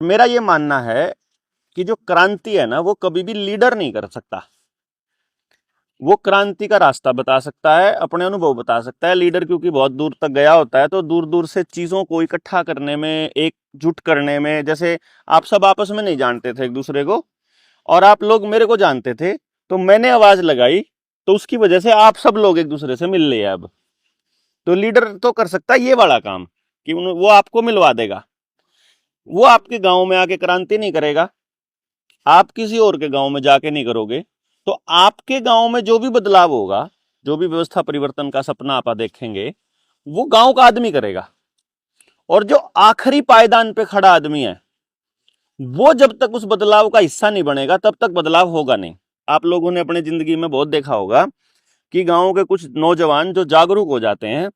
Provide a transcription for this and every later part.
मेरा ये मानना है कि जो क्रांति है ना, वो कभी भी लीडर नहीं कर सकता। वो क्रांति का रास्ता बता सकता है, अपने अनुभव बता सकता है। लीडर क्योंकि बहुत दूर तक गया होता है, तो दूर दूर से चीजों को इकट्ठा करने में, एकजुट करने में, जैसे आप सब आपस में नहीं जानते थे एक दूसरे को, और आप लोग मेरे को जानते थे, तो मैंने आवाज लगाई, तो उसकी वजह से आप सब लोग एक दूसरे से मिल लिए। अब तो लीडर तो कर सकता है ये वाला काम कि वो आपको मिलवा देगा। वो आपके गांव में आके क्रांति नहीं करेगा, आप किसी और के गांव में जाके नहीं करोगे। तो आपके गांव में जो भी बदलाव होगा, जो भी व्यवस्था परिवर्तन का सपना आप देखेंगे, वो गांव का आदमी करेगा। और जो आखिरी पायदान पे खड़ा आदमी है, वो जब तक उस बदलाव का हिस्सा नहीं बनेगा, तब तक बदलाव होगा नहीं। आप लोगों ने अपनी जिंदगी में बहुत देखा होगा कि गांव के कुछ नौजवान जो जागरूक हो जाते हैं,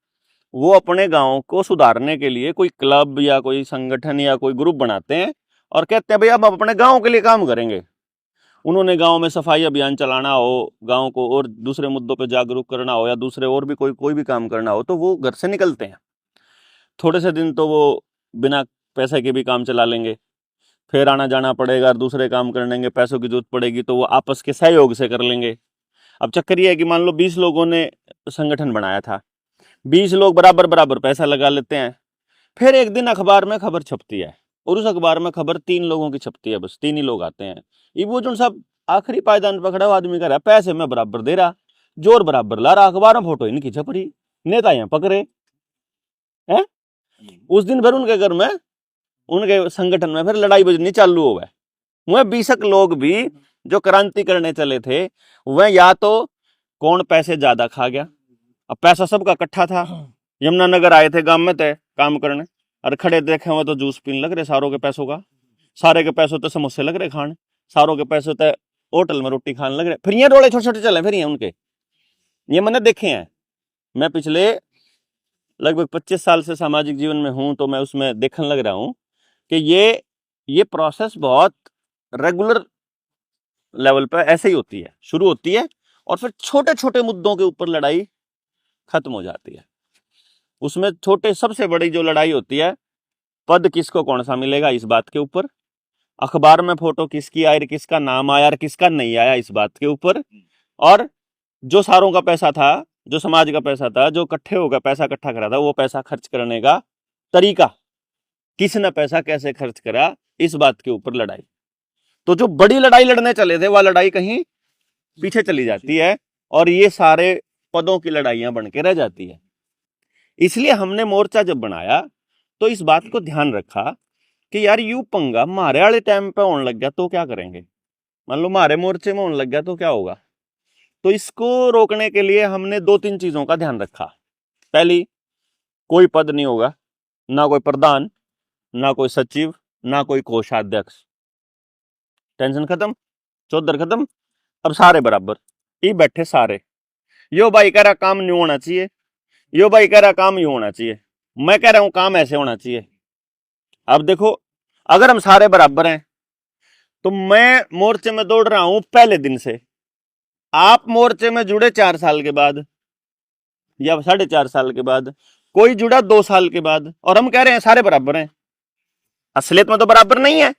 वो अपने गांव को सुधारने के लिए कोई क्लब या कोई संगठन या कोई ग्रुप बनाते हैं और कहते हैं भाई अब हम अपने गांव के लिए काम करेंगे। उन्होंने गांव में सफाई अभियान चलाना हो, गांव को और दूसरे मुद्दों पे जागरूक करना हो, या दूसरे और भी कोई भी काम करना हो, तो वो घर से निकलते हैं। थोड़े से दिन तो वो बिना पैसे के भी काम चला लेंगे, फिर आना जाना पड़ेगा, दूसरे काम करने के पैसों की जरूरत पड़ेगी, तो वो आपस के सहयोग से कर लेंगे। अब चक्कर ये है कि मान लो 20 लोगों ने संगठन बनाया था, 20 लोग बराबर बराबर पैसा लगा लेते हैं। फिर एक दिन अखबार में खबर छपती है, और उस अखबार में खबर 3 लोगों की छपती है, बस 3 ही लोग आते हैं। ये वो जो सब आखिरी पायदान पर खड़ा हुआ आदमी का रहा, पैसे में बराबर दे रहा, जोर बराबर ला रहा, अखबार में फोटो इनकी छप रही, नेता यहाँ पकड़े हैं। उस दिन फिर उनके घर में, उनके संगठन में फिर लड़ाई बजनी चालू हो गए। वह 20 लोग भी जो क्रांति करने चले थे, वह या तो कौन पैसे ज्यादा खा गया, अब पैसा सबका इकट्ठा था, यमुनानगर आए थे गांव में थे काम करने, और खड़े देखे हुए तो जूस पीने लग रहे सारों के पैसों का, सारे के पैसों तो समोसे लग रहे खाने, सारों के पैसों तो होटल में रोटी खाने लग रहे। फिर ये रोड़े छोटे छोटे चले, फिर ये उनके, ये मैंने देखे हैं। मैं पिछले लगभग 25 साल से सामाजिक जीवन में हूं, तो मैं उसमें देखने लग रहा हूं कि ये प्रोसेस बहुत रेगुलर लेवल पर ऐसे ही होती है, शुरू होती है और फिर छोटे छोटे मुद्दों के ऊपर लड़ाई खत्म हो जाती है। उसमें छोटे सबसे बड़ी जो लड़ाई होती है, पद किसको कौन सा मिलेगा इस बात के ऊपर, अखबार में फोटो किसकी आई, किसका नाम आया और किसका नहीं आया इस बात के ऊपर, और जो सारों का पैसा था, जो समाज का पैसा था, जो इकट्ठे होकर पैसा इकट्ठा करा था, वो पैसा खर्च करने का तरीका, किसने पैसा कैसे खर्च करा, इस बात के ऊपर लड़ाई। तो जो बड़ी लड़ाई लड़ने चले थे, वह लड़ाई कहीं पीछे चली जाती है, और ये सारे पदों की लड़ाइयां बन के रह जाती है। इसलिए हमने मोर्चा जब बनाया तो इस बात को ध्यान रखा कि यार यू पंगा मारे वाले टाइम पे होने लग गया तो क्या करेंगे, मान लो मारे मोर्चे में होने लग गया तो क्या होगा। तो इसको रोकने के लिए हमने 2-3 चीजों का ध्यान रखा। पहली, कोई पद नहीं होगा, ना कोई प्रधान, ना कोई सचिव, ना कोई कोषाध्यक्ष, टेंशन खत्म, चौधर खत्म। अब सारे बराबर ये बैठे सारे, यो भाई कह रहा काम नहीं होना चाहिए, यो भाई कह रहा काम यूं होना चाहिए, मैं कह रहा हूं काम ऐसे होना चाहिए। अब देखो, अगर हम सारे बराबर हैं, तो मैं मोर्चे में दौड़ रहा हूं पहले दिन से, आप मोर्चे में जुड़े 4 साल के बाद या 4.5 साल के बाद, कोई जुड़ा 2 साल के बाद, और हम कह रहे हैं सारे बराबर हैं। असलियत में तो बराबर नहीं है।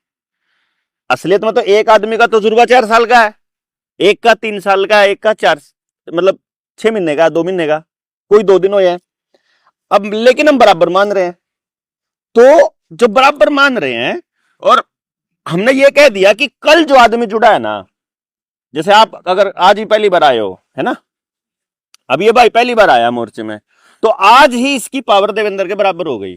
असलियत में तो एक आदमी का तजुर्बा 4 साल का है, एक का 3 साल का है, एक का 4 मतलब 6 महीने का, 2 महीने का, कोई 2 दिन हो है। अब लेकिन हम बराबर मान रहे हैं। तो जो बराबर मान रहे हैं, और हमने ये कह दिया कि कल जो आदमी जुड़ा है ना, जैसे आप अगर आज ही पहली बार आए हो, है ना, अब ये भाई पहली बार आया मोर्चे में, तो आज ही इसकी पावर देवेंद्र के बराबर हो गई।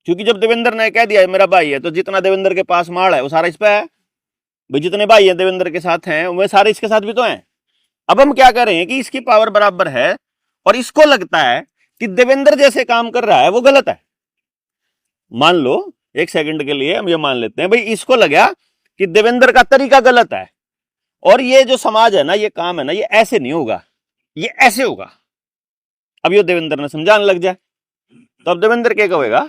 क्योंकि जब देवेंद्र ने कह दिया मेरा भाई है, तो जितना देवेंद्र के पास माल है वो सारा इस पे है भाई, जितने भाई हैं देवेंद्र के साथ हैं वे सारे इसके साथ भी तो हैं। अब हम क्या कर रहे हैं कि इसकी पावर बराबर है, और इसको लगता है कि देवेंद्र जैसे काम कर रहा है वो गलत है। मान लो एक सेकंड के लिए हम ये मान लेते हैं भाई, इसको लगा कि देवेंद्र का तरीका गलत है, और ये जो समाज है ना, ये काम है ना, ये ऐसे नहीं होगा, ये ऐसे होगा। अब ये देवेंद्र ने समझाने लग जाए, तो अब देवेंद्र क्या कहेगा,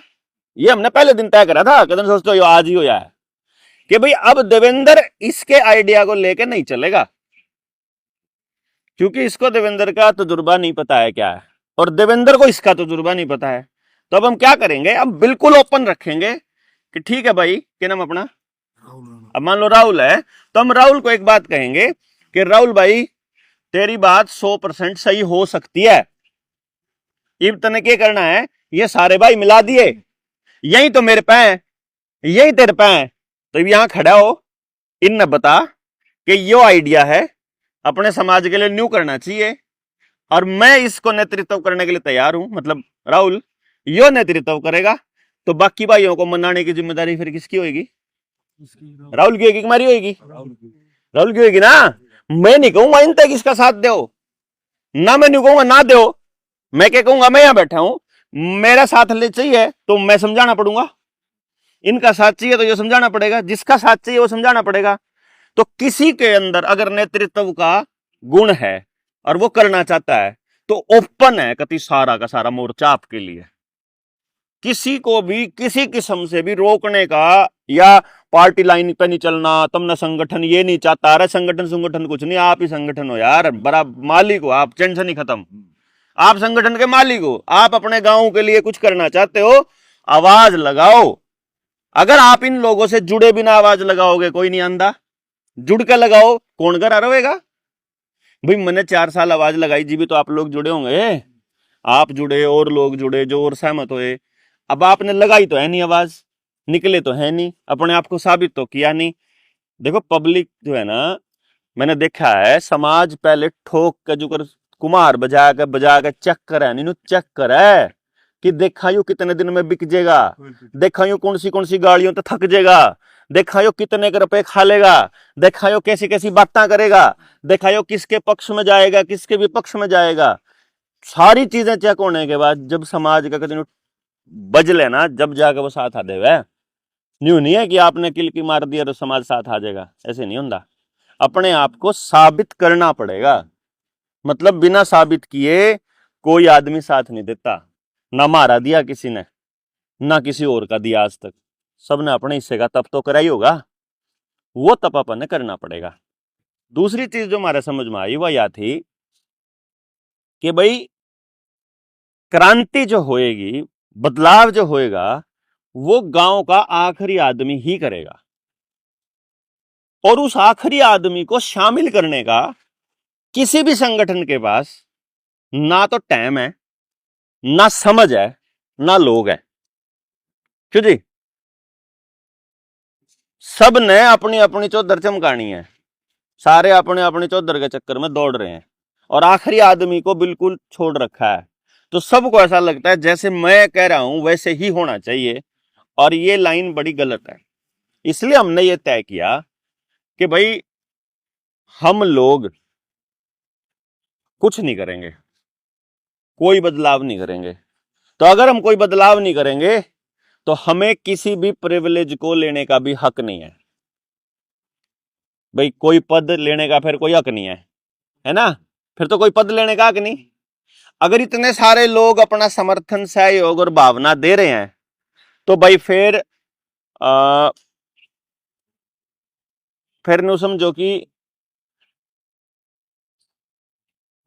ये हमने पहले दिन तय करा था, कदम सोचते हो आज ही हो जाए कि भाई अब देवेंद्र इसके आइडिया को लेकर नहीं चलेगा, क्योंकि इसको देवेंद्र का तजुर्बा नहीं पता है क्या है, और देवेंद्र को इसका तजुर्बा नहीं पता है। तो अब हम क्या करेंगे, अब बिल्कुल ओपन रखेंगे कि ठीक है भाई, क्या नाम अपना, अब मान लो राहुल है, तो हम राहुल को एक बात कहेंगे कि राहुल भाई तेरी बात 100% सही हो सकती है, इब तने क्या करना है, ये सारे भाई मिला दिए, यही तो मेरे पे है, यही तेरे पे है, तो यहां खड़ा हो, इन बता कि यो आइडिया है, अपने समाज के लिए न्यू करना चाहिए, और मैं इसको नेतृत्व करने के लिए तैयार हूं, मतलब राहुल यो नेतृत्व करेगा, तो बाकी भाइयों को मनाने की जिम्मेदारी फिर किसकी होगी, राहुल की होगी, तुम्हारी होगी, राहुल की होगी ना। मैं नहीं कहूंगा इन तक इसका साथ दो ना, मैं नहीं कहूंगा ना दो, मैं क्या कहूंगा, मैं यहां बैठा हूं, मेरा साथ ले चाहिए तो मैं समझाना पड़ूंगा, इनका साथ चाहिए तो ये समझाना पड़ेगा, जिसका साथ चाहिए वो समझाना पड़ेगा। तो किसी के अंदर अगर नेतृत्व का गुण है और वो करना चाहता है तो ओपन है कति सारा का सारा मोर्चा आपके लिए, किसी को भी किसी किस्म से भी रोकने का या पार्टी लाइन पे नहीं चलना, तुमने संगठन ये नहीं चाहता, अरे संगठन कुछ नहीं, आप ही संगठन हो यार, बड़ा मालिक हो आप, टेंशन ही खत्म, आप संगठन के मालिक हो, आप अपने गांव के लिए कुछ करना चाहते हो, आवाज लगाओ। अगर आप इन लोगों से जुड़े बिना आवाज लगाओगे कोई नहीं आंदा, जुड़ के लगाओ, कौन घर रहेगा भाई, मैंने 4 साल आवाज लगाई जी भी तो आप लोग जुड़े होंगे, आप जुड़े और लोग जुड़े जो और सहमत हुए, अब आपने लगाई तो है नहीं आवाज, निकले तो है नहीं, अपने आप को साबित तो किया नहीं। देखो पब्लिक जो है ना, मैंने देखा है समाज पहले ठोक के जो कर कुमार बजा के चेक करे, नहीं चेक करे कि देखा यू कितने दिन में बिक जाएगा, देखा यू कौन सी गाड़ियों तो थक जाएगा, देखा यो कितने के रुपए खा लेगा, देखा यो कैसी कैसी बातें करेगा, देखा यो किसके पक्ष में जाएगा किसके विपक्ष में जाएगा। सारी चीजें चेक होने के बाद जब समाज का कहीं बज लेना, जब जाकर वो साथ आ देवे। न्यू नहीं है कि आपने किलकी मार दिया तो समाज साथ आ जाएगा, ऐसे नहीं होता, अपने आप को साबित करना पड़ेगा, मतलब बिना साबित किए कोई आदमी साथ नहीं देता, ना मारा दिया किसी ने ना किसी और का दिया आज तक, सबने अपने हिस्से का तप तो करा ही होगा, वो तप अपन ने करना पड़ेगा। दूसरी चीज जो हमारे समझ में आई वह यह थी कि भाई क्रांति जो होएगी, बदलाव जो होएगा, वो गांव का आखिरी आदमी ही करेगा, और उस आखिरी आदमी को शामिल करने का किसी भी संगठन के पास ना तो टाइम है, ना समझ है, ना लोग है। क्यों जी, सब ने अपनी अपनी चौधर चमकानी है, सारे अपने अपने चौधर के चक्कर में दौड़ रहे हैं, और आखिरी आदमी को बिल्कुल छोड़ रखा है। तो सबको ऐसा लगता है जैसे मैं कह रहा हूं वैसे ही होना चाहिए, और ये लाइन बड़ी गलत है। इसलिए हमने ये तय किया कि भाई हम लोग कुछ नहीं करेंगे, कोई बदलाव नहीं करेंगे। तो अगर हम कोई बदलाव नहीं करेंगे तो हमें किसी भी प्रिविलेज को लेने का भी हक नहीं है भाई, कोई पद लेने का फिर कोई हक नहीं है ना, फिर तो कोई पद लेने का हक नहीं। अगर इतने सारे लोग अपना समर्थन सहयोग और भावना दे रहे हैं तो भाई फिर नो समझो कि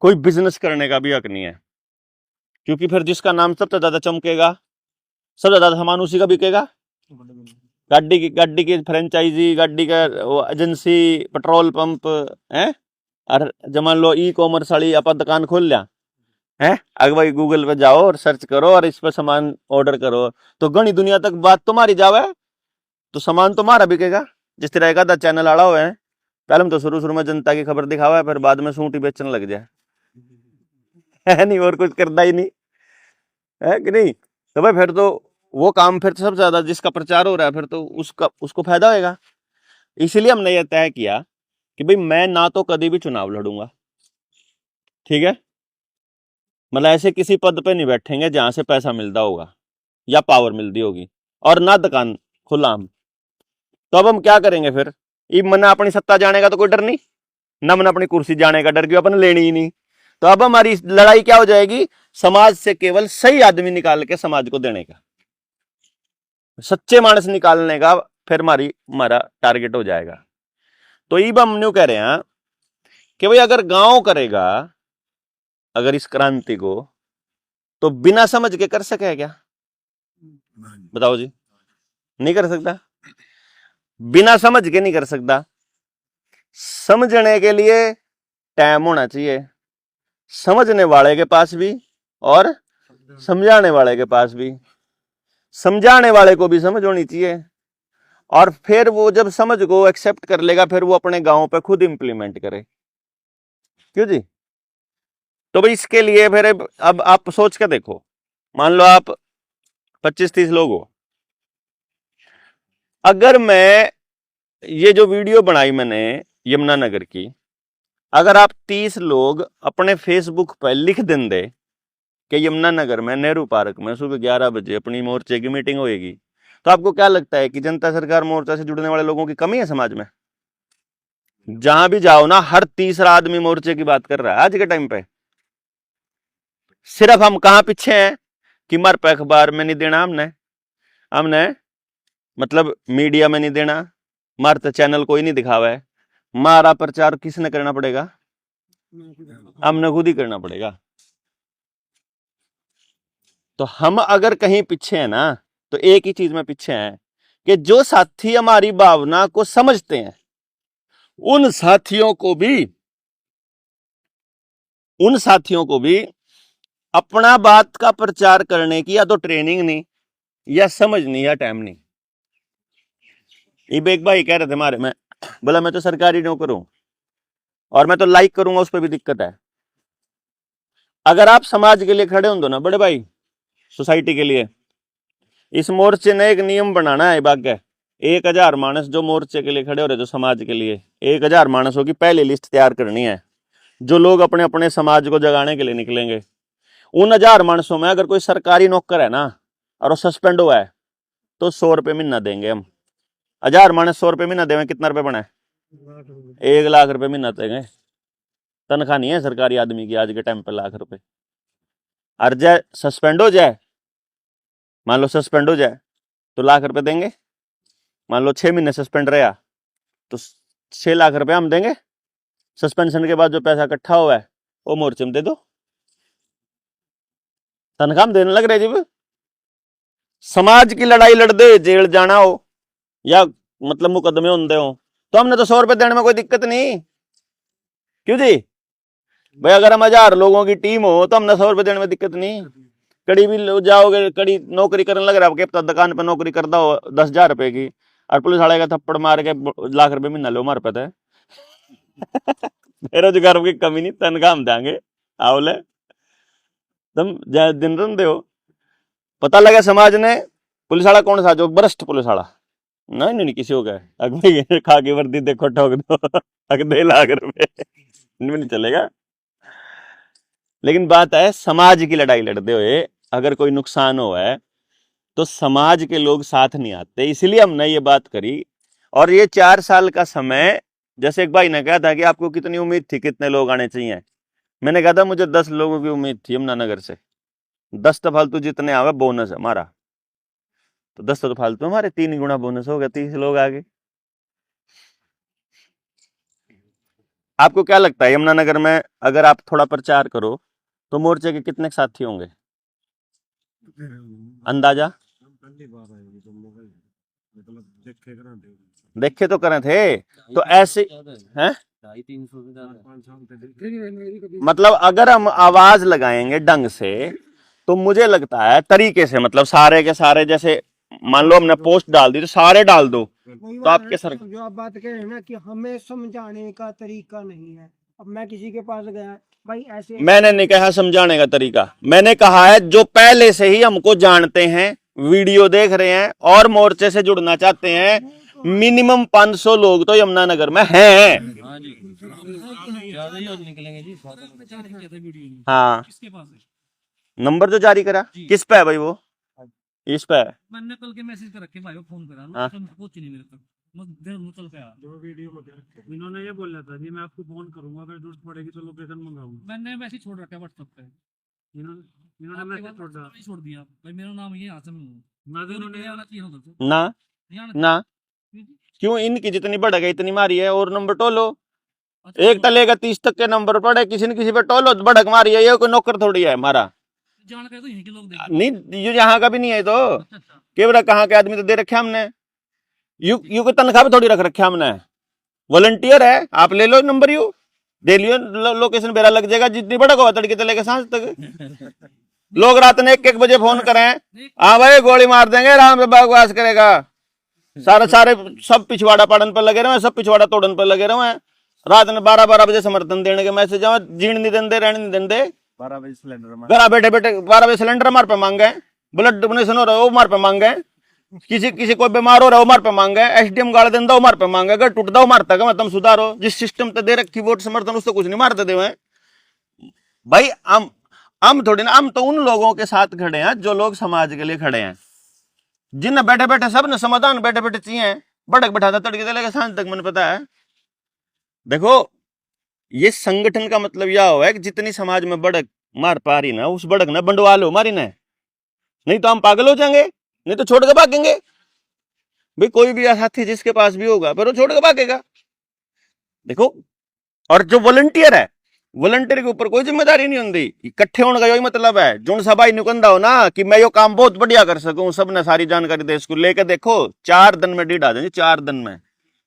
कोई बिजनेस करने का भी हक नहीं है, क्योंकि फिर जिसका नाम सबसे ज्यादा चमकेगा, सबसे ज्यादा सामान उसी का बिकेगा। गाड़ी की फ्रेंचाइजी, गाड़ी का एजेंसी, पेट्रोल पंप है, और जब मान लो ई कॉमर्स वाली आप दुकान खोल लिया है, अगर भाई गूगल पे जाओ और सर्च करो और इस पर सामान ऑर्डर करो तो घनी दुनिया तक बात तुम्हारी जावे, तो सामान तुम्हारा बिकेगा। जिस तरह का चैनल आड़ा हुआ है, पहले तो शुरू में जनता की खबर दिखावा है, फिर बाद में सूटी बेचने लग जाए, है नहीं, और कुछ करता ही नहीं है कि नहीं। तो भाई फिर तो वो काम फिर सबसे ज्यादा जिसका प्रचार हो रहा है फिर तो उसको फायदा होगा। इसलिए हमने यह तय किया कि भाई मैं ना तो कभी भी चुनाव लड़ूंगा, ठीक है, मतलब ऐसे किसी पद पे नहीं बैठेंगे जहां से पैसा मिलता होगा या पावर मिलती होगी, और ना दुकान खुला हम। तो अब हम क्या करेंगे फिर, मना अपनी सत्ता जाने का तो कोई डर नहीं, ना मना अपनी कुर्सी जाने का डर, क्यों अपन लेनी ही नहीं। तो अब हमारी लड़ाई क्या हो जाएगी, समाज से केवल सही आदमी निकाल के समाज को देने का, सच्चे मानस निकालने का फिर हमारा टारगेट हो जाएगा। तो ये हम न्यू कह रहे हैं कि भाई अगर गांव करेगा अगर इस क्रांति को, तो बिना समझ के कर सके क्या, बताओ जी, नहीं कर सकता, बिना समझ के नहीं कर सकता। समझने के लिए टाइम होना चाहिए, समझने वाले के पास भी और समझाने वाले के पास भी। समझाने वाले को भी समझ होनी चाहिए, और फिर वो जब समझ को एक्सेप्ट कर लेगा फिर वो अपने गांव पे खुद इंप्लीमेंट करे। क्यों जी? तो भाई इसके लिए फिर अब आप सोच के देखो, मान लो आप 25-30 लोग हो, अगर मैं ये जो वीडियो बनाई मैंने यमुनानगर की, अगर आप 30 लोग अपने फेसबुक पर लिख देंगे कि यमुनानगर में नेहरू पार्क में सुबह 11 बजे अपनी मोर्चे की मीटिंग होगी, तो आपको क्या लगता है कि जनता सरकार मोर्चा से जुड़ने वाले लोगों की कमी है समाज में? जहां भी जाओ ना, हर तीसरा आदमी मोर्चे की बात कर रहा है आज के टाइम पे। सिर्फ हम कहां पीछे हैं कि मार पे अखबार में नहीं देना, हमने हमने मतलब मीडिया में नहीं देना, मार तो चैनल कोई नहीं दिखावा है, मारा प्रचार किसने करना पड़ेगा? हमने खुद ही करना पड़ेगा। तो हम अगर कहीं पीछे हैं ना, तो एक ही चीज में पीछे हैं कि जो साथी हमारी भावना को समझते हैं उन साथियों को भी अपना बात का प्रचार करने की या तो ट्रेनिंग नहीं, या समझ नहीं, या टाइम नहीं। एक भाई कह रहे थे हमारे में, बोला मैं तो सरकारी नौकर हूं और मैं तो लाइक करूंगा, उस पर भी दिक्कत है। अगर आप समाज के लिए खड़े हो ना बड़े भाई, सोसाइटी के लिए, इस मोर्चे ने एक नियम बनाना है बाग, 1000 मानस जो मोर्चे के लिए खड़े हो रहे, जो समाज के लिए 1000 मानसों की पहली लिस्ट तैयार करनी है, जो लोग अपने अपने समाज को जगाने के लिए निकलेंगे। उन 1000 मानसों में अगर कोई सरकारी नौकर है ना और वो सस्पेंड हुआ है तो 100 रुपये महीना देंगे हम। 1000 मानस 100 रुपये महीना देंगे, कितना रुपए बना है? 1 लाख रुपए महीना देंगे। तनख्वाह नहीं है सरकारी आदमी की आज के टाइम पे लाख रुपए। और जाए सस्पेंड हो जाए, मान लो सस्पेंड हो जाए तो लाख रुपए देंगे। मान लो 6 महीने सस्पेंड रहा तो 6 लाख रुपए हम देंगे। सस्पेंशन के बाद जो पैसा इकट्ठा हुआ है वो मोर्चे में दे दो। तनख्वाह देने लग रहे जी। समाज की लड़ाई लड़ते जेल जाना हो या मतलब मुकदमे होते हो तो हमने तो 100 रुपए देने में कोई दिक्कत नहीं। क्यों जी भाई? अगर हम 1000 लोगों की टीम हो तो हमने 100 रुपए देने में दिक्कत नहीं। कड़ी भी जाओगे, कड़ी नौकरी करने लग रहा है, आपके दुकान पे नौकरी करता हो 10,000 रुपए की, और पुलिस वाले का थप्पड़ मार के लाख रुपए महीना लो मार पे बेरोजगारों की कमी नहीं, तनख्वाह हम देंगे। आवले तुम दिन रन दो। पता लगा समाज ने पुलिस वाला कौन सा, जो वरिष्ठ पुलिस वाला, नहीं नहीं किसी हो गए अगले खा के वर्दी देखो ठोक दो अग 2 लाख रुपए नहीं चलेगा। लेकिन बात है समाज की लड़ाई लड़ते हुए अगर कोई नुकसान हुआ है तो समाज के लोग साथ नहीं आते, इसलिए हमने ये बात करी। और ये 4 साल का समय, जैसे एक भाई ने कहा था कि आपको कितनी उम्मीद थी कितने लोग आने चाहिए, मैंने कहा था मुझे 10 लोगों की उम्मीद थी यमुनानगर से। 10 तो फालतू जितने आवे बोनस है हमारा, तो 10 तो फालतू हमारे 3 गुना बोनस हो गया, 30 लोग आ गए। आपको क्या लगता है यमुनानगर में अगर आप थोड़ा प्रचार करो तो मोर्चे के कितने साथी होंगे अंदाजा? देखे तो करें थे तो ऐसे हैं, मतलब अगर हम आवाज लगाएंगे ढंग से तो मुझे लगता है तरीके से, मतलब सारे के सारे, जैसे मान लो हमने पोस्ट डाल दी तो सारे डाल दो, तो आपके सर जो आप बात कह रहे हैं ना कि हमें समझाने का तरीका नहीं है। अब मैं किसी के पास गया भाई ऐसे, मैंने नहीं कहा समझाने का तरीका, मैंने कहा है जो पहले से ही हमको जानते हैं, वीडियो देख रहे हैं और मोर्चे से जुड़ना चाहते हैं, मिनिमम 500 लोग तो यमुनानगर में हैं। हाँ, नंबर जो जारी करा किस पे है भाई? वो इस पे है। मैंने कल के मैसेज कर रखे भाई को फोन करा ना, हाँ। पहुंच नहीं मेरे तक, मैं देर में चल गया। जो वीडियो में इन्होंने ये बोला था कि मैं आपको फोन करूंगा, अगर जरूरत पड़ेगी तो लोकेशन मंगाऊंगा। मैंने मैसेज छोड़ रखा है व्हाट्सएप पे, इन्होंने मैसेज छोड़ दिया भाई, मेरा नाम ये आसम ना तो इन्होंने आना चाहिए उधर से, ना ना क्यों? इनकी जितनी बढ़ेगा इतनी मारी है, और नंबर टोलो। एक तलेगा 30 तक के नंबर पड़े, किसी न किसी पे टोलो, बढ़क मारी है, ये कोई नौकर थोड़ी है हमारा। जानकारी तो यहीं के लोग देंगे। नहीं, ये यहाँ का भी नहीं है तो अच्छा अच्छा। केवड़ा कहाँ के आदमी तो दे रखे हमने, यू को तनख्वाह भी थोड़ी रख रखे हमने, वॉलंटियर है, आप ले लो नंबर, यू दे लियो, लोकेशन बेरा लग जाएगा, जितनी बड़ा होगा तड़के से लेकर सांझ तक। लोग रात में 1-1 बजे फोन करें, हाँ भाई गोली मार देंगे, आराम से बकवास करेगा, सारे सारे सब पिछवाड़ा पाड़न पर लगे रहे, सब पिछवाड़ा तोड़न पर लगे रहे, रात में 12-12 बजे समर्थन देने के मैसेज आवे, जीण नहीं देंदे, रहने नहीं देंदे, 12 बजे सिलेंडर घर बैठे बैठे 12 बजे सिलेंडर मार पे मांगे, ब्लड डोनेशन हो रहा है वो मार पे मांगे, किसी कोई बीमार हो रहा है वो मार पे मांगे, एसडीएम गाड़ देंदा वो मार पे मांगे, अगर टूटदा वो मारता है तुम सुधारो, जिस सिस्टम पे दे रखी वोट समर्थन उससे कुछ नहीं मारते दे भाई। हम थोड़ी ना, हम तो उन लोगों के साथ खड़े हैं जो लोग समाज के लिए खड़े हैं, जिन्हें बैठे बैठे सब ने समाधान बैठे बैठे चाहिए, भड़क बैठाता तड़के से लेकर सांझ तक, मैंने पता है। देखो ये संगठन का मतलब यह हुआ है कि जितनी समाज में भड़क मार पा रही ना, उस भड़क ना बंडवा लो मारी ना, नहीं तो हम पागल हो जाएंगे, नहीं तो छोड़ के भागेंगे भाई। कोई भी साथी जिसके पास भी होगा पर वो छोड़ के भागेगा। देखो, और जो वॉलंटियर है, वॉलंटियर के ऊपर कोई जिम्मेदारी नहीं होती, इकट्ठे होने का यही मतलब है, जो सभा निकंदा हो ना कि मैं यो काम बहुत बढ़िया कर सकूं, सबने सारी जानकारी दे, इसको लेके देखो 4 दिन में डीड आ जाएंगे, 4 दिन में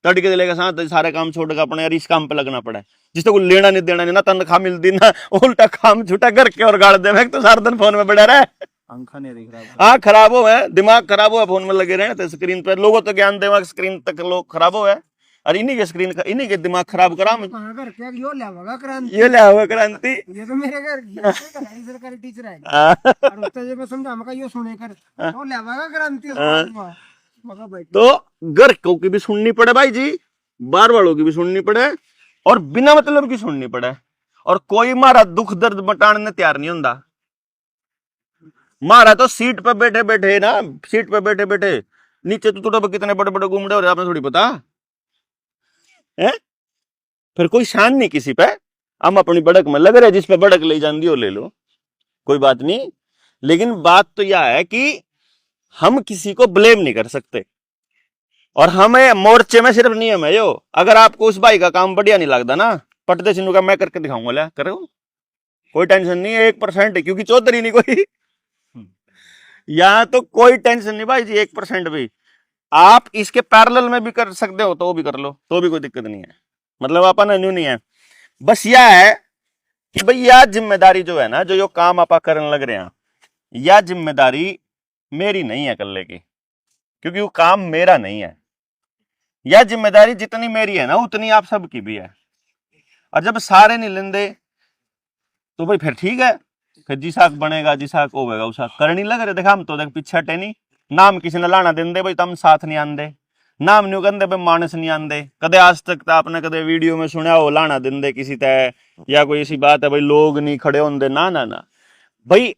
तड़के लेकर साथ सारे काम छोड़ के अपने यार इस काम पे लगना पड़ा है, जिससे कोई लेना नहीं देना नहीं ना, तनख्वाह मिलती ना, उल्टा काम छूटा करके और गाड़ दे, तो सारा दिन फोन में बैठा रहे, आंखा नहीं दिख रहा, हाँ खराब हो है, दिमाग खराब हो है, फोन में लगे रहे तो स्क्रीन पर, लोगों तो ज्ञान दिमाग स्क्रीन तक लोग खराब हो है, और इन्हीं के स्क्रीन इन्हीं के दिमाग खराब करा, कहाँ घर क्या यो लावागा क्रांति, ये लिया हुआ क्रांति, ये तो मेरे घर सरकारी टीचर है, और उससे जो मैं समझा मका यो सुने कर तो लावागा क्रांति मका भाई। तो घर की भी सुननी पड़े भाई जी, बार वालों की भी सुननी पड़े, और बिना मतलब की सुननी पड़े, और कोई मारा दुख दर्द बटाने तैयार नहीं होता। मारा तो सीट पर बैठे बैठे ना, सीट पर बैठे बैठे नीचे तो टूटा कितने बड़े बड़े घूमड़े हो रहे आपने थोड़ी पता है, फिर कोई शान नहीं किसी पे, हम अपनी बड़क में लग रहे, जिस पे बड़क ले जान दी हो ले लो, कोई बात नहीं। लेकिन बात तो यह है कि हम किसी को ब्लेम नहीं कर सकते, और हमें मोर्चे में सिर्फ नियम है यो, अगर आपको उस भाई का काम बढ़िया नहीं लगता ना, पटदे सिन्नू का मैं करके दिखाऊंगा, ला करो, कोई टेंशन नहीं है, 1% क्योंकि चौधरी नहीं कोई, यहां तो कोई टेंशन नहीं भाई जी, 1% भी आप इसके पैरेलल में भी कर सकते हो तो वो भी कर लो, तो भी कोई दिक्कत नहीं है, मतलब अपन अन्यू नहीं है। बस यह है कि भाई यह जिम्मेदारी जो है ना, जो यो काम आप करने लग रहे हैं, यह जिम्मेदारी मेरी नहीं है कल्ले की, क्योंकि वो काम मेरा नहीं है, यह जिम्मेदारी जितनी मेरी है ना उतनी आप सबकी भी है, और जब सारे नहीं लेंदे तो भाई फिर ठीक है, फिर जिसाक बनेगा, जिसाक होगा उसा करनी लग रहे, देखा हम तो देख पीछे हटे नहीं, नाम किसी ने लाना देंदे भाई, तम साथ नहीं आंदे, नाम नहीं कहते भाई मानस नहीं आंदे, कदे आज तक तो आपने कदे वीडियो में सुना हो लाना देंदे किसी तय, या कोई ऐसी बात है भाई लोग नहीं खड़े होंदे, ना ना ना भाई,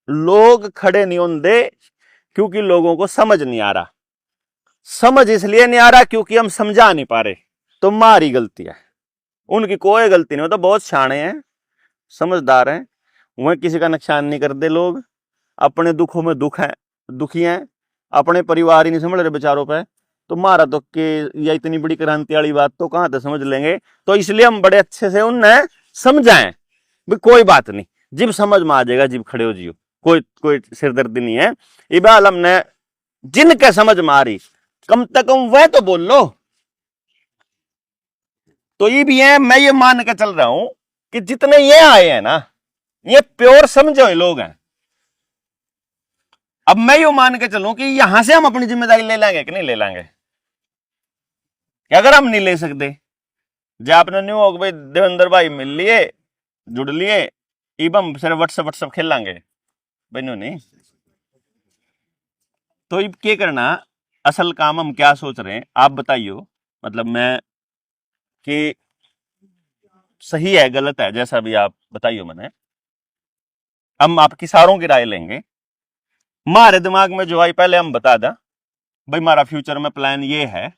लोग खड़े नहीं होंदे क्योंकि लोगों को समझ नहीं आ रहा, समझ इसलिए नहीं आ रहा क्योंकि हम समझा नहीं पा रहे, तो हमारी गलती है, उनकी कोई गलती नहीं, वो तो बहुत शाणे हैं, समझदार हैं, वह किसी का नुकसान नहीं करते, लोग अपने दुखों में दुखी हैं, अपने परिवार ही नहीं समझ रहे बेचारों पे, तो मारा तो के या इतनी बड़ी क्रांति वाली बात तो कहां तक समझ लेंगे, तो इसलिए हम बड़े अच्छे से उन्हें समझाएं भी कोई बात नहीं, जिब समझ में आ जाएगा जिब खड़े हो जियो, कोई सिरदर्दी नहीं है, इबाल हमने जिनके समझ में आ रही कम से कम वह तो बोल लो, तो ये भी है, मैं ये मान के चल रहा हूं कि जितने ये आए हैं ना, ये प्योर समझे हुए लोग हैं। अब मैं यो मान के चलूं कि यहां से हम अपनी जिम्मेदारी ले लेंगे कि नहीं ले लेंगे, कि अगर हम नहीं ले सकते, जब आपने न्यू हो भाई देवेंद्र भाई मिल लिए, जुड़ लिए, इब हम सिर्फ व्हाट्सएप खेलेंगे भाई, नहीं, तो इब क्या करना, असल काम हम क्या सोच रहे हैं आप बताइयो, मतलब मैं कि सही है गलत है जैसा भी आप बताइयो, मैंने हम आपकी सारों की राय लेंगे, हमारे दिमाग में जो आई पहले हम बता दा भाई हमारा फ्यूचर में प्लान ये है,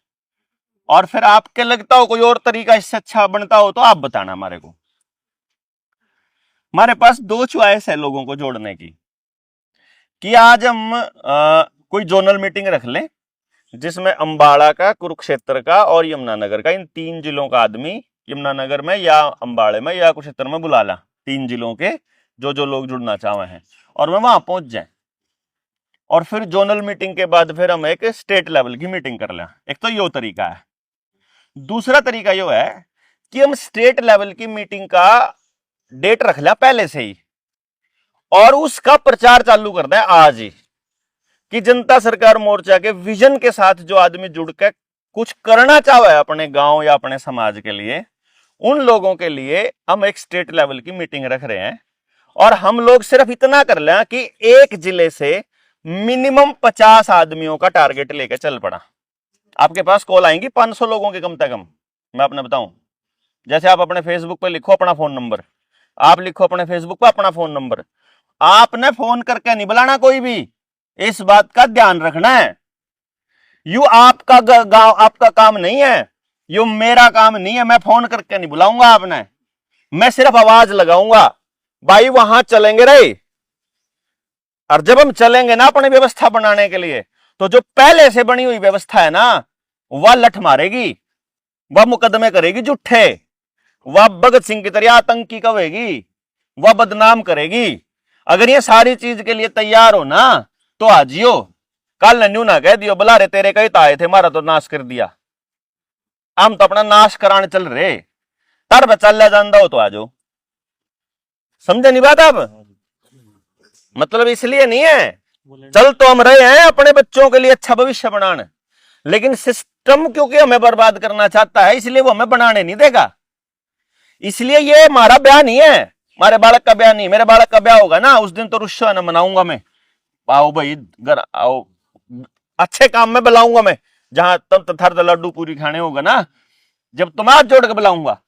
और फिर आपके लगता हो कोई और तरीका इससे अच्छा बनता हो तो आप बताना हमारे को। हमारे पास 2 चॉइस है लोगों को जोड़ने की, कि आज हम कोई जोनल मीटिंग रख लें जिसमें अंबाला का, कुरुक्षेत्र का और यमुनानगर का, इन 3 जिलों का आदमी यमुनानगर में या अंबाड़े में या कुरुक्षेत्र में बुला ला, 3 जिलों के जो लोग जुड़ना चाहे हैं, और मैं वहां पहुंच जाए। और फिर जोनल मीटिंग के बाद फिर हम एक स्टेट लेवल की मीटिंग कर लें। एक तो यो तरीका है। दूसरा तरीका यो है कि हम स्टेट लेवल की मीटिंग का डेट रख लिया पहले से ही, और उसका प्रचार चालू कर दें आज ही, कि जनता सरकार मोर्चा के विजन के साथ जो आदमी जुड़ के कुछ करना चाहे है अपने गांव या अपने समाज के लिए, उन लोगों के लिए हम एक स्टेट लेवल की मीटिंग रख रहे हैं। और हम लोग सिर्फ इतना कर लें कि एक जिले से मिनिमम 50 आदमियों का टारगेट लेकर चल पड़ा। आपके पास कॉल आएंगी 500 लोगों के कम से कम। मैं अपने बताऊं, जैसे आप अपने फेसबुक पे लिखो अपना फोन नंबर, आप लिखो अपने फेसबुक पे अपना फोन नंबर, आपने फोन करके नहीं बुलाना कोई भी, इस बात का ध्यान रखना है। यू आपका गांव आपका काम नहीं है, यू मेरा काम नहीं है। मैं फोन करके नहीं बुलाऊंगा आपने, मैं सिर्फ आवाज लगाऊंगा, भाई वहां चलेंगे रे। और जब हम चलेंगे ना अपनी व्यवस्था बनाने के लिए, तो जो पहले से बनी हुई व्यवस्था है ना, वह लठ मारेगी, वह मुकदमे करेगी झूठे, वह भगत सिंह की तरह आतंकी कहेगी, वह बदनाम करेगी। अगर ये सारी चीज के लिए तैयार हो ना तो आजियो। कल न्यू ना कह दियो बुला रे तेरे कई तो आए थे, मारा तो नाश कर दिया। हम तो अपना नाश कराने चल रहे, तर बचा ले जानदा हो तो आ जाओ। समझे नहीं बात आप? मतलब इसलिए नहीं है, चल तो हम रहे हैं अपने बच्चों के लिए अच्छा भविष्य बनाने, लेकिन सिस्टम क्योंकि हमें बर्बाद करना चाहता है इसलिए वो हमें बनाने नहीं देगा। इसलिए ये हमारा ब्याह नहीं है, हमारे बालक का ब्याह नहीं। मेरे बालक का ब्याह होगा ना, उस दिन तो रुस्सा न मनाऊंगा मैं। आओ भाई घर आओ, अच्छे काम में बुलाऊंगा मैं, जहां तब थर लड्डू पूरी खाने होगा ना, जब तुम हाथ जोड़ के बुलाऊंगा।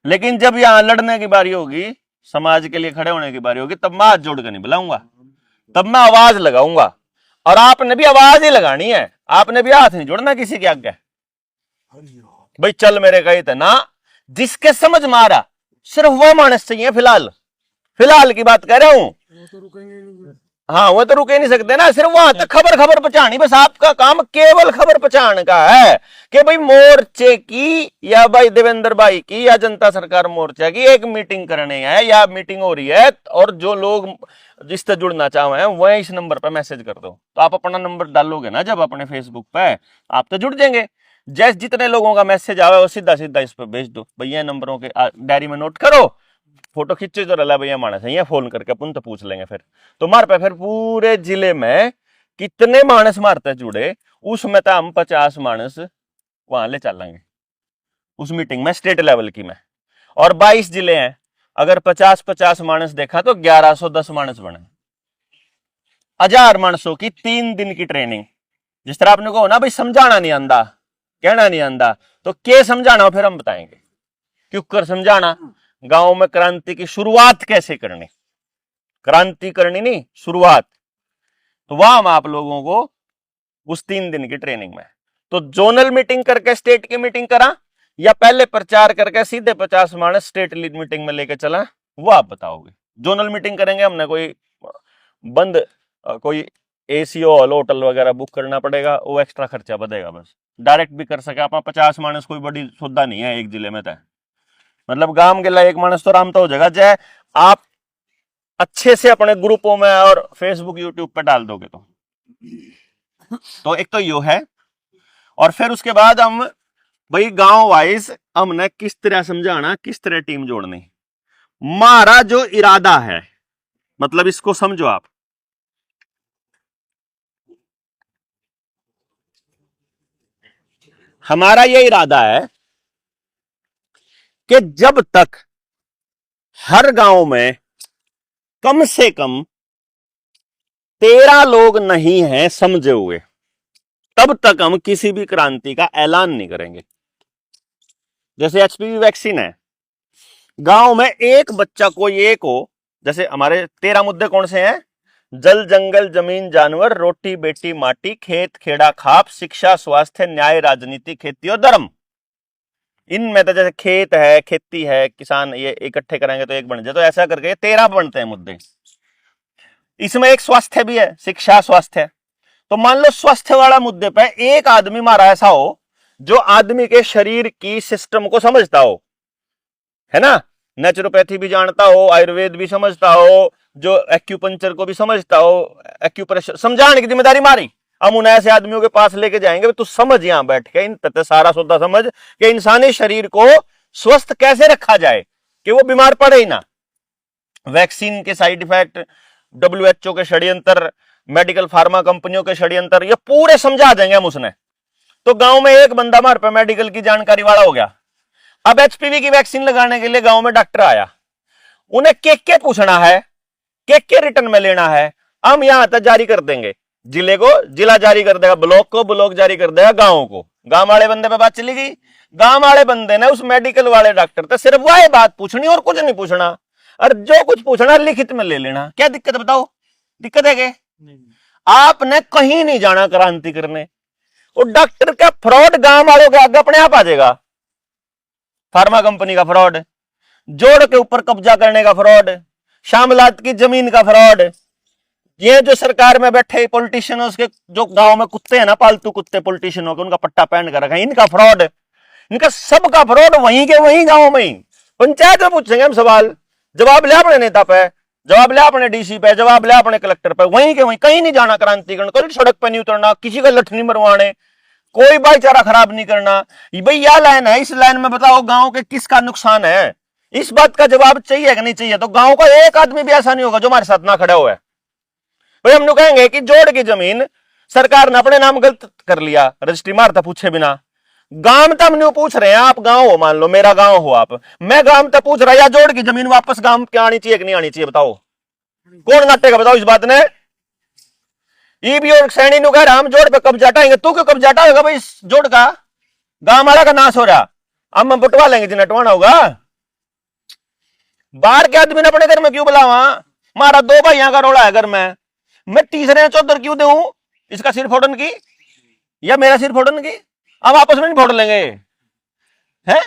लेकिन जब यहां लड़ने की बारी होगी, समाज के लिए खड़े होने की बारी होगी, तब मैं हाथ जोड़ के नहीं बुलाऊंगा, तब मैं आवाज लगाऊंगा। और आपने भी आवाज ही लगानी है, आपने भी हाथ नहीं जोड़ना किसी के आगे। भाई चल मेरे कहे थे ना, जिसके समझ मारा सिर्फ वो मानस चाहिए। फिलहाल की बात कह रहा हूं। वो तो रुकेंगे नहीं। हाँ वो तो रुके नहीं सकते ना, सिर्फ वहां तक खबर पहुंचानी। बस आपका काम केवल खबर पहुंचाने का है कि भाई मोर्चे की या भाई देवेंद्र भाई की या जनता सरकार मोर्चा की एक मीटिंग करनी है या मीटिंग हो रही है, और जो लोग जिससे जुड़ना चाहे हैं वह इस नंबर पर मैसेज कर दो। तो आप अपना नंबर डालोगे ना जब अपने फेसबुक पे, आप तो जुड़ जाएंगे। जैसे जितने लोगों का मैसेज आवे वो सीधा सीधा इस पर भेज दो। भैया नंबरों के डायरी में नोट करो, फोटो खींचे जो रला भैया मानस है, फोन करके अपन तो पूछ लेंगे। फिर तो मार पे फिर पूरे जिले में कितने मानस मारते जुड़े, उसमें तो हम 50 मानस वहां ले चलेंगे उस मीटिंग में, स्टेट लेवल की में। और 22 जिले हैं, अगर 50-50 मानस देखा तो 1110 मानस बने। 1000 मानसों की 3 दिन की ट्रेनिंग। जिस तरह आपने कहो ना भाई समझाना नहीं आंदा, कहना नहीं आंदा, तो क्या समझाना हो फिर हम बताएंगे। क्यों कर समझाना, गांव में क्रांति की शुरुआत कैसे करनी, क्रांति करनी नहीं शुरुआत। तो वहां हम आप लोगों को उस 3 दिन की ट्रेनिंग में, तो जोनल मीटिंग करके स्टेट की मीटिंग करा या पहले प्रचार करके सीधे 50 मानस स्टेट मीटिंग में लेके चला, वो आप बताओगे। जोनल मीटिंग करेंगे हमने कोई बंद कोई एसी हॉल होटल वगैरह बुक करना पड़ेगा, वो एक्स्ट्रा खर्चा बढ़ेगा। बस डायरेक्ट भी कर सके आप, 50 मानस कोई बड़ी सौदा नहीं है एक जिले में तय। मतलब गांव के लिए एक मानस तो आराम तो हो जाएगा, चाहे आप अच्छे से अपने ग्रुपों में और फेसबुक यूट्यूब पे डाल दोगे तो एक तो यो है। और फिर उसके बाद हम भाई गांव वाइज हमने किस तरह समझाना, किस तरह टीम जोड़नी। हमारा जो इरादा है, मतलब इसको समझो आप, हमारा ये इरादा है कि जब तक हर गांव में कम से कम 13 लोग नहीं हैं समझे हुए, तब तक हम किसी भी क्रांति का ऐलान नहीं करेंगे। जैसे एचपीवी वैक्सीन है, गांव में एक बच्चा कोई एक हो, जैसे हमारे 13 मुद्दे कौन से हैं? जल जंगल जमीन जानवर, रोटी बेटी माटी, खेत खेड़ा खाप, शिक्षा स्वास्थ्य न्याय राजनीति खेती और धर्म। इनमें तो जैसे खेत है, खेती है, किसान, ये इकट्ठे करेंगे तो एक बन जाए, तो ऐसा करके 13 बनते हैं मुद्दे। इसमें एक स्वास्थ्य भी है, शिक्षा स्वास्थ्य। तो मान लो स्वास्थ्य वाला मुद्दे पे एक आदमी हमारा ऐसा हो जो आदमी के शरीर की सिस्टम को समझता हो, है ना, नेचुरोपैथी भी जानता हो, आयुर्वेद भी समझता हो, जो एक्यूपंक्चर को भी समझता हो, एक्यूप्रेशर समझाने की जिम्मेदारी मारी। हम उन ऐसे आदमियों के पास लेके जाएंगे, तू समझ यहां बैठ के इन तथ्य सारा सौदा समझ कि इंसानी शरीर को स्वस्थ कैसे रखा जाए कि वो बीमार पड़े ही ना। वैक्सीन के साइड इफेक्ट, WHO के षड्यंत्र, मेडिकल फार्मा कंपनियों के षड्यंत्र, ये पूरे समझा देंगे हम उसने। तो गांव में एक बंदा हमारे पे मेडिकल की जानकारी वाला हो गया। अब HPV की वैक्सीन लगाने के लिए गांव में डॉक्टर आया, उन्हें के पूछना है, के रिटर्न में लेना है। हम यहां तक जारी कर देंगे, जिले को जिला जारी कर देगा, ब्लॉक को ब्लॉक जारी कर देगा, गांव को। गांव वाले बंदे पे बात चली गई। गांव वाले बंदे ने उस मेडिकल वाले डॉक्टर से सिर्फ वह बात पूछनी और कुछ नहीं पूछना, और जो कुछ पूछना लिखित में ले लेना। क्या दिक्कत बताओ? दिक्कत है क्या? आपने कहीं नहीं जाना क्रांति करने। वो डॉक्टर का फ्रॉड गांव वालों के आगे अपने आप आ जाएगा। फार्मा कंपनी का फ्रॉड, जोड़ के ऊपर कब्जा करने का फ्रॉड, शामलात की जमीन का फ्रॉड, ये जो सरकार में बैठे पॉलिटिशियन, उसके जो गांव में कुत्ते हैं ना, पालतू कुत्ते पॉलिटिशियनों के, उनका पट्टा पहन कर रखा है, इनका फ्रॉड, इनका सबका फ्रॉड वहीं के वहीं गांव में ही। पंचायत में पूछेंगे हम सवाल, जवाब ले अपने नेता पे, जवाब ले अपने DC पे, जवाब ले अपने कलेक्टर पे, वहीं के वहीं। कहीं नहीं जाना क्रांतिकरण, कोई सड़क पे नहीं उतरना, किसी का लठ नहीं मरवाने, कोई भाईचारा खराब नहीं करना। भाई यह लाइन है, इस लाइन में बताओ गांव के किसका नुकसान है, इस बात का जवाब चाहिए कि नहीं चाहिए। तो गांव का एक आदमी भी ऐसा नहीं होगा जो हमारे साथ ना खड़ा हुआ है। भाई हम लोग कहेंगे कि जोड़ की जमीन सरकार ने अपने नाम गलत कर लिया, रजिस्ट्री मारता पूछे बिना। गांव में तो हम नहीं पूछ रहे हैं, आप गांव हो, मान लो मेरा गांव हो आप, मैं गांव में पूछ रहा, या जोड़ की जमीन वापस गांव क्या आनी चाहिए कि नहीं आनी चाहिए, बताओ कौन नाटेगा? बताओ इस बात ने। ये भी और सैनी नु कह रहा हम जोड़ पे कब्जा हटाएंगे, तू क्यों कब्जा हटाएगा भाई? इस जोड़ का गांव वाला का नाश हो रहा, हम बटवा लेंगे जिन्हें हटवाना होगा। बाहर के आदमी ने अपने घर में क्यों बुलावा? हमारा 2 भाइयों का रोड़ा है घर में, मैं तीसरे चौधर क्यों दूं? इसका सिर फोड़न की या मेरा सिर फोड़न की? हम आपस में नहीं फोड़ लेंगे हैं?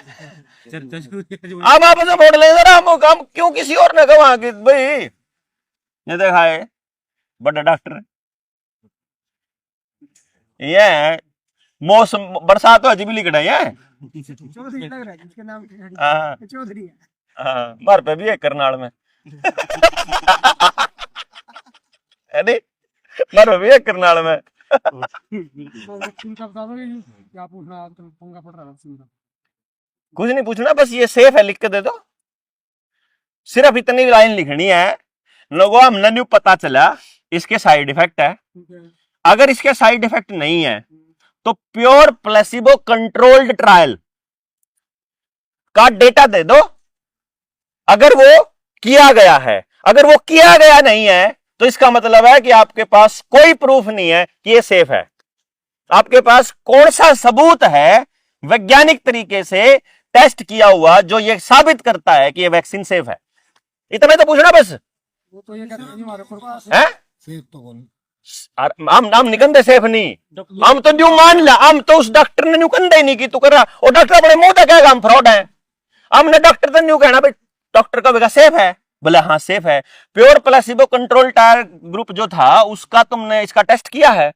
हम आपस में फोड़ लेंगे जरा, हम क्यों किसी और ने कहा कि भाई ये देखा है बड़ा डॉक्टर, ये मौसम बरसात तो अजीब लिख रही है। चौधरी लग रहा है जिसके नाम हाँ चौधरी है। हाँ, मार पे भी है करनाल में अरे मार पे भी है करनाल में। वैक्सीन का बता दो क्या पूछना, आप तो पंगा पड़ रहा है वैक्सीन का। कुछ नहीं पूछना, बस ये सेफ है लिख के दे दो, सिर्फ इतनी लाइन लिखनी है। लोगों हमने न्यू पता चला इसके साइड इफेक्ट है, ठीक है। अगर इसके साइड इफेक्ट नहीं है तो प्योर प्लेसिबो कंट्रोल्ड ट्रायल का डेटा दे दो। अगर वो किया गया है, अगर वो किया गया नहीं है तो इसका मतलब है कि आपके पास कोई प्रूफ नहीं है कि ये सेफ है। आपके पास कौन सा सबूत है वैज्ञानिक तरीके से टेस्ट किया हुआ जो ये साबित करता है कि ये वैक्सीन सेफ है? इतना तो पूछना बस। वो तो ये कहते हैं हमारे पास है सेफ तो कौन हम निकंदे सेफ नहीं, हम तो न्यू मान लिया, हम तो उस डॉक्टर ने न्यू कंधे ही नहीं की तू कर रहा, और डॉक्टर अपने मुंह तक कहेगा हम फ्रॉड हैं। हमने डॉक्टर तो न्यू कहना भाई, डॉक्टर का बेगा सेफ है, बोले हाँ सेफ है। Pure placebo control trial group जो था उसका तुमने इसका टेस्ट किया है?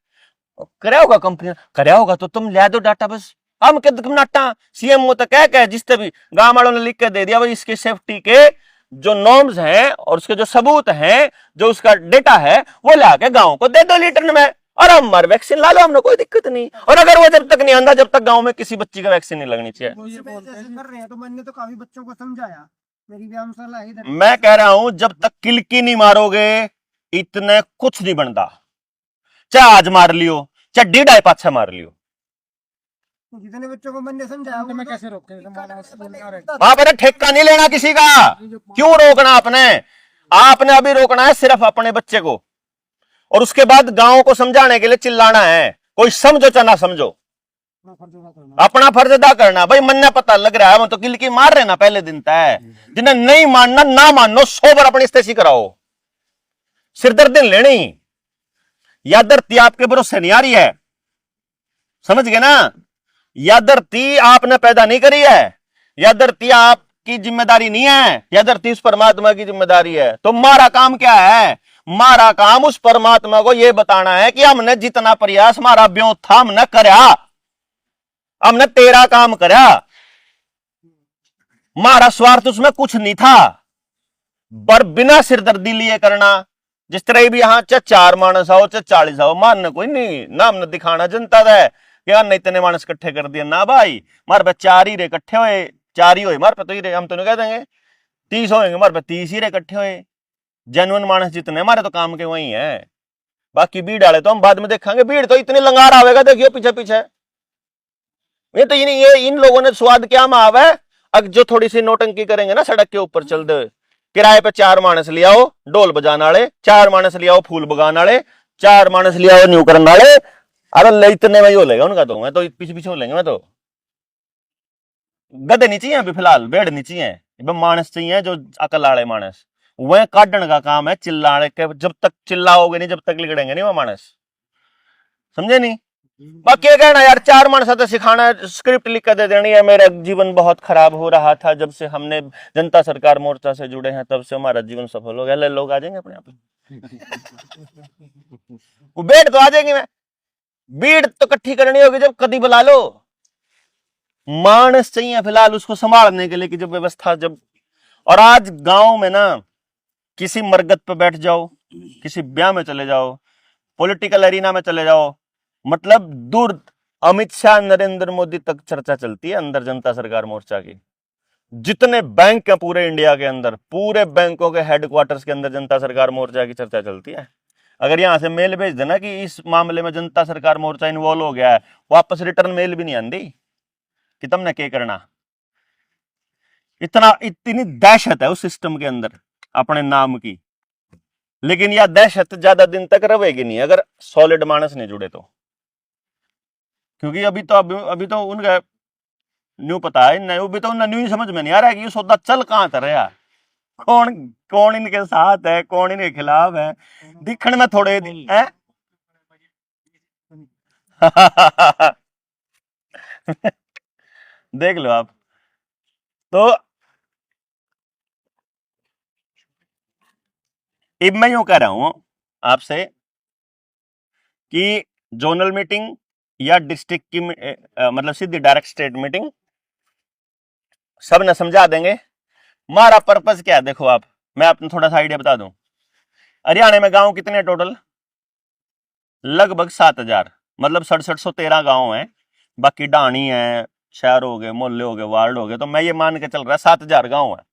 कराया होगा कंपनी, कराया होगा तो तुम ले दो डाटा बस। हम कहते तुम नाटा CMO तो कह जिससे भी गांव वालों ने लिख के दे दिया भाई इसके सेफ्टी के जो नॉर्म्स हैं और उसके जो सबूत हैं, जो उसका डेटा है वो लाके गांव को दे दो लीटर में, और हम मर वैक्सीन ला लो, हमने कोई दिक्कत नहीं। और अगर वो जब तक नहीं आंदा जब तक गांव में किसी बच्ची का वैक्सीन नहीं लगनी चाहिए। वो ये बोलते हैं कर रहे हैं, तो मैंने तो काफी बच्चों को समझाया, मेरी व्यायामशाला है इधर। मैं कह रहा हूं जब तक किलकी नहीं मारोगे इतने कुछ नहीं बनता, चाहे आज मार लियो चाहे 1.5 पाछा मार लियो। जितने बच्चों को मैंने समझाया मैं कैसे रोके? वहां पर ठेका नहीं लेना किसी का, क्यों रोकना आपने? आपने अभी रोकना है सिर्फ अपने बच्चे को, और उसके बाद गांव को समझाने के लिए चिल्लाना है। कोई समझो चाहे ना समझो, अपना फर्ज अदा करना। भाई मन पता लग रहा है, वो तो किलकी मार रहे ना पहले दिन तय। जिन्हें नहीं मानना ना मानो, 100 बार अपनी स्थिति कराओ, सिरदर्दी लेनी। या धरती आपके भरोसे नहीं आ रही है, समझ गए ना? या धरती आपने पैदा नहीं करी है, या धरती आपकी जिम्मेदारी नहीं है, या धरती उस परमात्मा की जिम्मेदारी है। तो हमारा काम क्या है? हमारा काम उस परमात्मा को यह बताना है कि हमने जितना प्रयास हमारा ब्यों था हमने करया, हमने तेरा काम करया। मारा स्वार्थ उसमें कुछ नहीं था, पर बिना सिरदर्दी लिए करना। जिस तरह भी यहाँ चाहे 4 मानस आओ चाहे 40 आओ, मानना कोई नहीं, नाम न दिखाना जनता है क्या नहीं इतने मानस इकट्ठे कर दिया ना भाई। मार पे 4 ही रे इकट्ठे हुए, 4 ही हुए मार पे, तो ही रे हम तो नहीं कह देंगे 30 होंगे, मार पे 30 ही रे इकट्ठे हुए। जेन्युइन मानस जितने हमारे तो काम के वही है, बाकी भीड़ वाले तो हम बाद में देखेंगे। भीड़ तो इतनी लंगार आवेगा, देखियो पीछे पीछे। ये तो ये इन लोगों ने स्वाद क्या मावा है, अब जो थोड़ी सी नोटंकी करेंगे ना सड़क के ऊपर चलते हुए, किराए पे 4 मानस ले आओ ढोल बजाने वाले, 4 मानस ले आओ फूल बगाने वाले, 4 मानस ले आओ न्यू करने वाले। अरे ले इतने में ही हो लेगा उनका, तो मैं तो पीछे पीछे हो लेंगे। मैं तो गधे नहीं चाहिए अभी फिलहाल, भेड़ नहीं चाहिए, मानस चाहिए जो अकल वाले मानस। वह काटने का काम है चिल्लाने के, जब तक चिल्लाओगे नहीं जब तक लिगड़ेंगे नहीं वो मानस, समझे नहीं। बाकी ये कहना यार 4 मानस तो सिखाना, स्क्रिप्ट लिख कर दे देनी है, मेरा जीवन बहुत खराब हो रहा था जब से हमने जनता सरकार मोर्चा से जुड़े हैं, तब से हमारा जीवन सफल हो गया। ले लोग आ जाएंगे अपने आप, वो बेट तो आ जाएंगे। मैं भीड़ तो इकट्ठी करनी होगी जब कदी बुला लो, मानस चाहिए फिलहाल उसको संभालने के लिए कि जब व्यवस्था जब। और आज गांव में ना किसी मरगत पे बैठ जाओ, किसी ब्याह में चले जाओ, पॉलिटिकल एरिना में चले जाओ, मतलब दूर अमित शाह नरेंद्र मोदी तक चर्चा चलती है अंदर जनता सरकार मोर्चा की। जितने बैंक हैं पूरे इंडिया के अंदर, पूरे बैंकों के हेडक्वार्टर्स के अंदर जनता सरकार मोर्चा की चर्चा चलती है। अगर यहां से मेल भेज देना कि इस मामले में जनता सरकार मोर्चा इन्वॉल्व हो गया है, वापस रिटर्न मेल भी नहीं आती कि तुमने क्या करना। इतनी दहशत है उस सिस्टम के अंदर अपने नाम की। लेकिन यह दहशत ज्यादा दिन तक रहेगी नहीं अगर सॉलिड मानस नहीं जुड़े तो, क्योंकि अभी तो उनका न्यू पता है नहीं, अभी तो उन्हें न्यू ही समझ में नहीं आ रहा है कि ये सौदा चल कहां तर रहा, कौन कौन इनके साथ है कौन इनके खिलाफ है। दिखण में थोड़े है देख लो आप। तो अब मैं यूं कह रहा हूं आपसे कि जोनल मीटिंग या डिस्ट्रिक्ट की मतलब सीधी डायरेक्ट स्टेट मीटिंग सब ने समझा देंगे। हमारा पर्पस क्या है देखो आप, मैं आपने थोड़ा सा आइडिया बता दूं। हरियाणा में गांव कितने टोटल, लगभग 7000, मतलब 6713 गांव हैं। बाकी डाणी है, शहर हो गए, मोहल्ले हो गए, वार्ड हो गए, तो मैं ये मान के चल रहा है 7000 गांव है।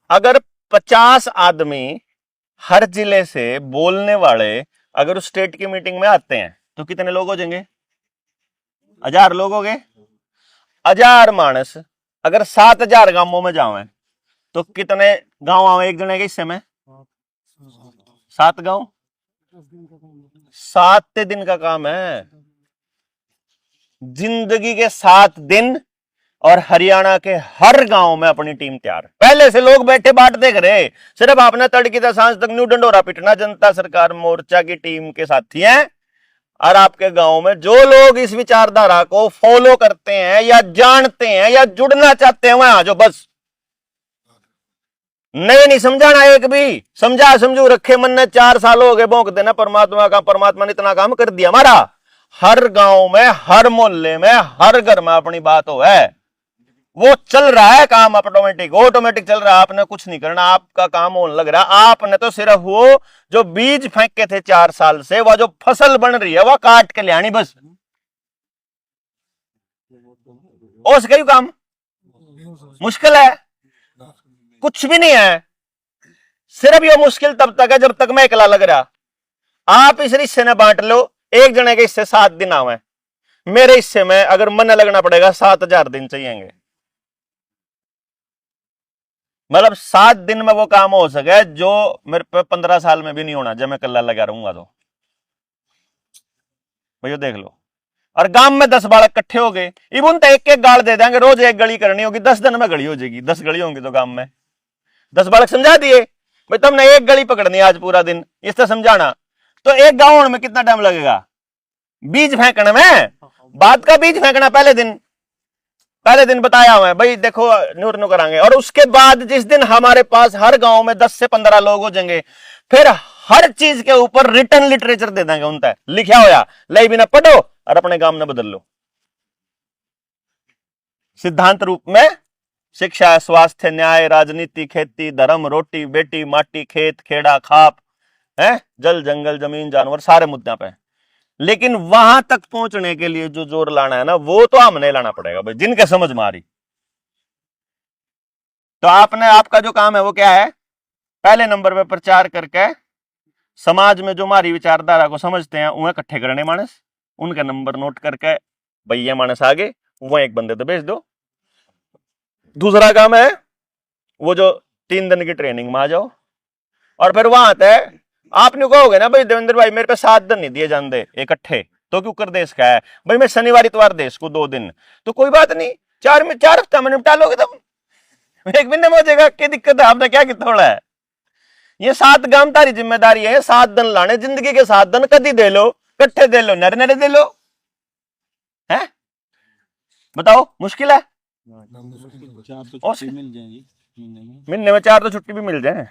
अगर 50 आदमी हर जिले से बोलने वाले अगर उस स्टेट की मीटिंग में आते हैं तो कितने लोग हो जाएंगे, 1000 लोग हो गए। 1000 मानस अगर 7000 गांवों में जाओ तो कितने गांव आवे एक जने के हिस्से में, 7 गांव, 7 दिन का काम है, जिंदगी के 7 दिन। और हरियाणा के हर गांव में अपनी टीम तैयार, पहले से लोग बैठे बाट देख रहे, सिर्फ आपने तड़की से सांझ तक न्यू डंडोरा पिटना। जनता सरकार मोर्चा की टीम के साथी हैं और आपके गांव में जो लोग इस विचारधारा को फॉलो करते हैं या जानते हैं या जुड़ना चाहते हैं वहां जो बस नहीं समझाना, एक भी समझा समझू रखे मन ने 4 साल हो गए भोंक देना परमात्मा का, परमात्मा ने इतना काम कर दिया हमारा। हर गांव में, हर मोहल्ले में, हर घर में अपनी बात हो है, वो चल रहा है काम ऑटोमेटिक चल रहा है। आपने कुछ नहीं करना, आपका काम होने लग रहा है। आपने तो सिर्फ वो जो बीज फेंके थे 4 साल से, वह जो फसल बन रही है वह काट के ले आनी बस, उसका ही काम। मुश्किल है, कुछ भी नहीं है, सिर्फ ये मुश्किल तब तक है जब तक मैं अकेला लग रहा। आप इस हिस्से ने बांट लो, एक जने के हिस्से 7 दिन आवे, मेरे हिस्से में अगर मन लगना पड़ेगा 7000 दिन चाहिएंगे। मतलब 7 दिन में वो काम हो सके जो मेरे पे 15 साल में भी नहीं होना जब मैं कल्ला लगा रहूंगा। तो भैया देख लो, और गांव में 10 बालक इकट्ठे हो गए, इबन तो एक गाड़ दे देंगे, रोज एक गली करनी होगी, 10 दिन में गली हो जाएगी। 10 गली होंगी तो गांव में 10 बालक समझा दिए भाई, तुमने एक गली पकड़नी आज पूरा दिन, इससे समझाना। तो एक गांव में कितना टाइम लगेगा बीज फेंकने में, बात का बीज फेंकना पहले दिन बताया हुआ है भाई, देखो न्यूर करांगे। और उसके बाद जिस दिन हमारे पास हर गांव में 10 से 15 लोग हो जाएंगे, फिर हर चीज के ऊपर रिटर्न लिटरेचर दे देंगे, उनका लिखा होया ले बिना पढ़ो और अपने गांव में बदल लो, सिद्धांत रूप में शिक्षा, स्वास्थ्य, न्याय, राजनीति, खेती, धर्म, रोटी बेटी, माटी, खेत, खेड़ा, खाप, है, जल, जंगल, जमीन, जानवर, सारे मुद्दों पे। लेकिन वहां तक पहुंचने के लिए जो जोर लाना है ना, वो तो हमने लाना पड़ेगा भाई, जिनके समझ में आ रही। तो आपका जो काम है वो क्या है? पहले नंबर पे प्रचार करके समाज में जो हमारी विचारधारा को समझते हैं उन्हें इकट्ठे करने मानस, उनके नंबर नोट करके भैया मानस आगे वो एक बंदे तो भेज दो। दूसरा काम है वो जो 3 दिन की ट्रेनिंग में आ जाओ, और फिर वहां आता है आपने कहोगे ना भाई देवेंद्र भाई मेरे पे 7 दिन नहीं दिए जाते इकट्ठे, तो क्यों कर देश का है भाई, मैं शनिवार इतवार देश को 2 दिन, तो कोई बात नहीं, 4 हफ्ता में निपटा लोगे तुम, एक महीने में हो जाएगा। क्या दिक्कत है? आपने क्या कितना है? ये 7 गांव तारी जिम्मेदारी है, 7 दिन लाने, जिंदगी के 7 दिन कदी दे लो, कट्ठे दे लो, नरे नरे दे लो, है? बताओ मुश्किल है? 4 तो छुट्टी मिल जाएगी महीने में 4 तो छुट्टी भी मिल जाए।